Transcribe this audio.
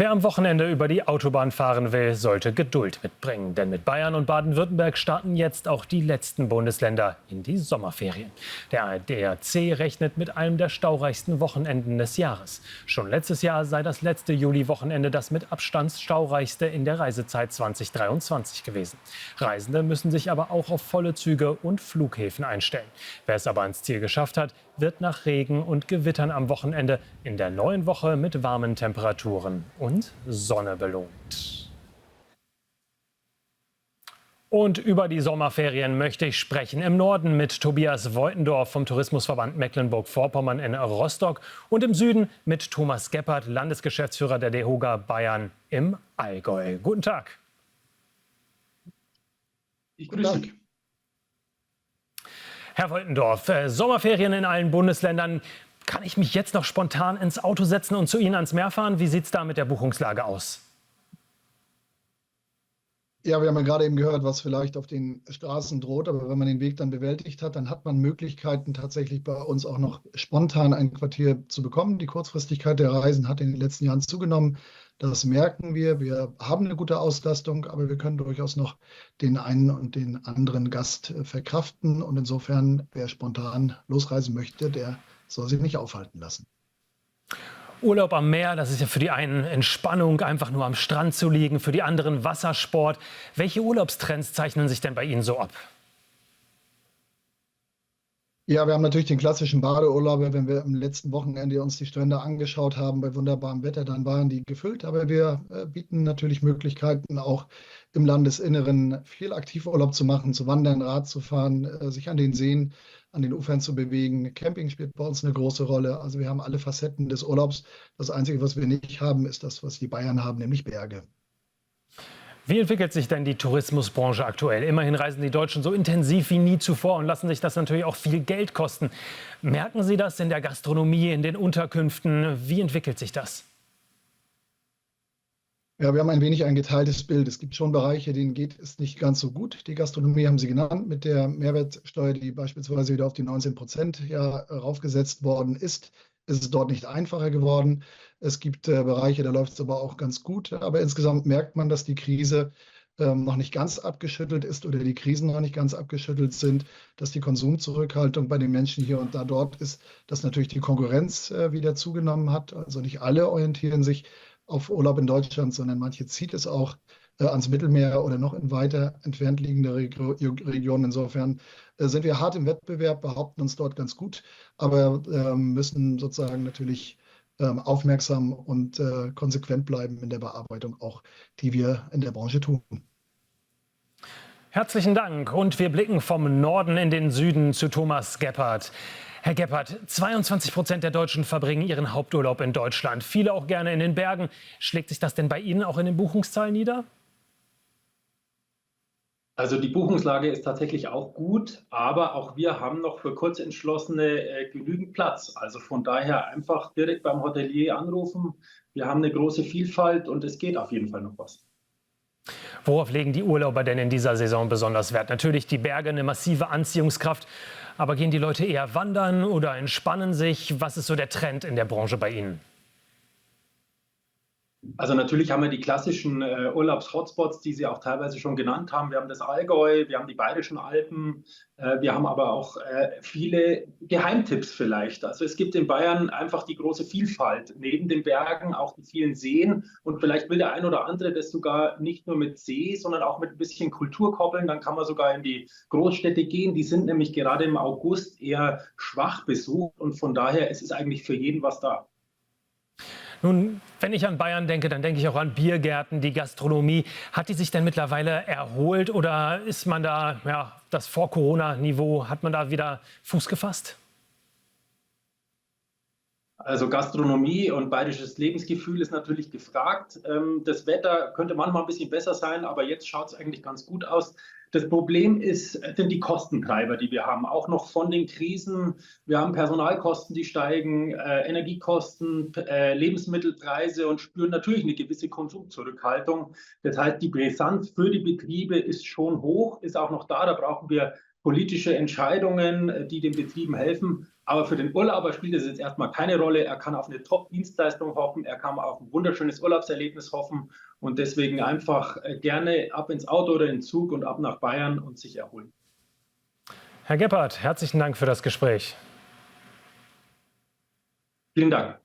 Wer am Wochenende über die Autobahn fahren will, sollte Geduld mitbringen. Denn mit Bayern und Baden-Württemberg starten jetzt auch die letzten Bundesländer in die Sommerferien. Der ADAC rechnet mit einem der staureichsten Wochenenden des Jahres. Schon letztes Jahr sei das letzte Juli-Wochenende das mit Abstand staureichste in der Reisezeit 2023 gewesen. Reisende müssen sich aber auch auf volle Züge und Flughäfen einstellen. Wer es aber ans Ziel geschafft hat, wird nach Regen und Gewittern am Wochenende in der neuen Woche mit warmen Temperaturen und Sonne belohnt. Und über die Sommerferien möchte ich sprechen. Im Norden mit Tobias Woitendorf vom Tourismusverband Mecklenburg-Vorpommern in Rostock und im Süden mit Thomas Gebhardt, Landesgeschäftsführer der DEHOGA Bayern im Allgäu. Guten Tag. Ich grüße Sie. Herr Woitendorf, Sommerferien in allen Bundesländern. Kann ich mich jetzt noch spontan ins Auto setzen und zu Ihnen ans Meer fahren? Wie sieht es da mit der Buchungslage aus? Ja, wir haben ja gerade eben gehört, was vielleicht auf den Straßen droht. Aber wenn man den Weg dann bewältigt hat, dann hat man Möglichkeiten, tatsächlich bei uns auch noch spontan ein Quartier zu bekommen. Die Kurzfristigkeit der Reisen hat in den letzten Jahren zugenommen. Das merken wir. Wir haben eine gute Auslastung, aber wir können durchaus noch den einen und den anderen Gast verkraften. Und insofern, wer spontan losreisen möchte, der soll sich nicht aufhalten lassen. Urlaub am Meer, das ist ja für die einen Entspannung, einfach nur am Strand zu liegen, für die anderen Wassersport. Welche Urlaubstrends zeichnen sich denn bei Ihnen so ab? Ja, wir haben natürlich den klassischen Badeurlaub. Wenn wir am letzten Wochenende uns die Strände angeschaut haben bei wunderbarem Wetter, dann waren die gefüllt. Aber wir bieten natürlich Möglichkeiten, auch im Landesinneren viel Aktivurlaub zu machen, zu wandern, Rad zu fahren, sich an den Seen, an den Ufern zu bewegen. Camping spielt bei uns eine große Rolle. Also wir haben alle Facetten des Urlaubs. Das Einzige, was wir nicht haben, ist das, was die Bayern haben, nämlich Berge. Wie entwickelt sich denn die Tourismusbranche aktuell? Immerhin reisen die Deutschen so intensiv wie nie zuvor und lassen sich das natürlich auch viel Geld kosten. Merken Sie das in der Gastronomie, in den Unterkünften? Wie entwickelt sich das? Ja, wir haben ein wenig ein geteiltes Bild. Es gibt schon Bereiche, denen geht es nicht ganz so gut. Die Gastronomie haben Sie genannt, mit der Mehrwertsteuer, die beispielsweise wieder auf die 19% raufgesetzt worden ist es dort nicht einfacher geworden. Es gibt Bereiche, da läuft es aber auch ganz gut. Aber insgesamt merkt man, dass die Krise noch nicht ganz abgeschüttelt ist oder die Krisen noch nicht ganz abgeschüttelt sind, dass die Konsumzurückhaltung bei den Menschen hier und da dort ist, dass natürlich die Konkurrenz wieder zugenommen hat. Also nicht alle orientieren sich auf Urlaub in Deutschland, sondern manche zieht es auch ans Mittelmeer oder noch in weiter entfernt liegende Regionen. Insofern sind wir hart im Wettbewerb, behaupten uns dort ganz gut, aber müssen sozusagen natürlich aufmerksam und konsequent bleiben in der Bearbeitung auch, die wir in der Branche tun. Herzlichen Dank und wir blicken vom Norden in den Süden zu Thomas Gebhardt. Herr Gebhardt, 22% der Deutschen verbringen ihren Haupturlaub in Deutschland, viele auch gerne in den Bergen. Schlägt sich das denn bei Ihnen auch in den Buchungszahlen nieder? Also die Buchungslage ist tatsächlich auch gut, aber auch wir haben noch für Kurzentschlossene genügend Platz. Also von daher einfach direkt beim Hotelier anrufen. Wir haben eine große Vielfalt und es geht auf jeden Fall noch was. Worauf legen die Urlauber denn in dieser Saison besonders Wert? Natürlich die Berge, eine massive Anziehungskraft. Aber gehen die Leute eher wandern oder entspannen sich? Was ist so der Trend in der Branche bei Ihnen? Also natürlich haben wir die klassischen Urlaubs-Hotspots, die Sie auch teilweise schon genannt haben. Wir haben das Allgäu, wir haben die Bayerischen Alpen, wir haben aber auch viele Geheimtipps vielleicht. Also es gibt in Bayern einfach die große Vielfalt. Neben den Bergen auch die vielen Seen. Und vielleicht will der ein oder andere das sogar nicht nur mit See, sondern auch mit ein bisschen Kultur koppeln. Dann kann man sogar in die Großstädte gehen. Die sind nämlich gerade im August eher schwach besucht. Und von daher ist es eigentlich für jeden was da. Nun, wenn ich an Bayern denke, dann denke ich auch an Biergärten, die Gastronomie. Hat die sich denn mittlerweile erholt oder ist man da, ja, das Vor-Corona-Niveau, hat man da wieder Fuß gefasst? Also Gastronomie und bayerisches Lebensgefühl ist natürlich gefragt. Das Wetter könnte manchmal ein bisschen besser sein, aber jetzt schaut es eigentlich ganz gut aus. Das Problem sind die Kostentreiber, die wir haben, auch noch von den Krisen. Wir haben Personalkosten, die steigen, Energiekosten, Lebensmittelpreise und spüren natürlich eine gewisse Konsumzurückhaltung. Das heißt, die Brisanz für die Betriebe ist schon hoch, ist auch noch da. Da brauchen wir politische Entscheidungen, die den Betrieben helfen. Aber für den Urlauber spielt es jetzt erstmal keine Rolle. Er kann auf eine Top-Dienstleistung hoffen, er kann auf ein wunderschönes Urlaubserlebnis hoffen und deswegen einfach gerne ab ins Auto oder in den Zug und ab nach Bayern und sich erholen. Herr Gebhardt, herzlichen Dank für das Gespräch. Vielen Dank.